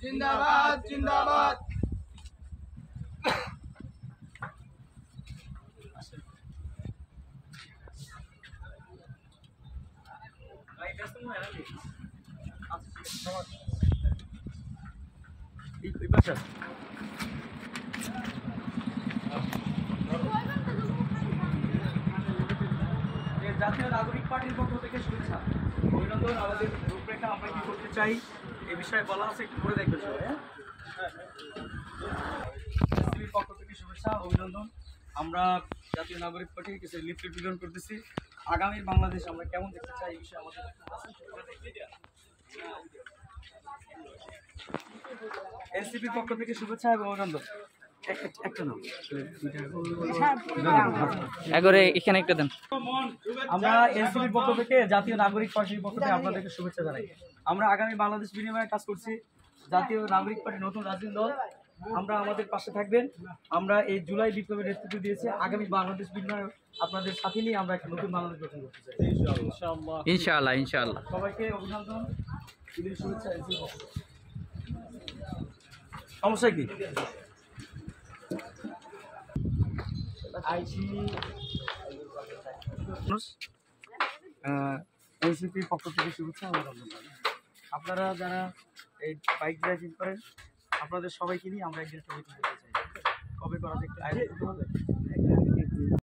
জিন্দাবাদ জিন্দাবাদ। জাতীয় নাগরিক পার্টির পক্ষ থেকে শুভেচ্ছা অভিনন্দন। আমাদের রূপরেখা আমরা কি করতে চাই এ বিষয়ে বলা আছে, একটু করে দেখতে চাই। এনসিপির পক্ষ থেকে শুভেচ্ছা অভিনন্দন। আমরা জাতীয় নাগরিক পার্টির কিছু লিফলেট বিতরণ করতেছি। আগামীর বাংলাদেশ আমরা কেমন দেখতে চাই এই বিষয়ে আমাদের এনসিপির পক্ষ থেকে শুভেচ্ছা এবং অভিনন্দন। একটা নাম এখানে একটা দেন। আমরা এনসিপির পক্ষ থেকে জাতীয় নাগরিক পার্টির পক্ষ থেকে আপনাদেরকে শুভেচ্ছা জানাই। আমরা আগামী বাংলাদেশ বিনিময়ে কাজ করছি। জাতীয় নাগরিক পার্টি নতুন রাজনৈতিক দল, আমরা আমাদের পাশে থাকবেন। আমরা এই জুলাই বিপ্লবের নেতৃত্ব দিয়েছি। আগামী বাংলাদেশ বিনিময়ে আপনাদের সাথে নিয়ে আমরা একটা নতুন বাংলাদেশ গঠন করতে চাই ইনশাআল্লাহ ইনশাআল্লাহ। সবাইকে অভিনন্দন, ঈদের শুভেচ্ছা। এনসিপির পক্ষ থেকে সমস্যা কি এনসিপির পক্ষ থেকে শুভেচ্ছা অভিনন্দন। আপনারা যারা এই বাইক ড্রাইভিং করেন আপনাদের সবাইকে নিয়ে আমরা একদিন ছবি তুলতে চাই। কবে করা যায় একটু আয়োজন করতে হবে।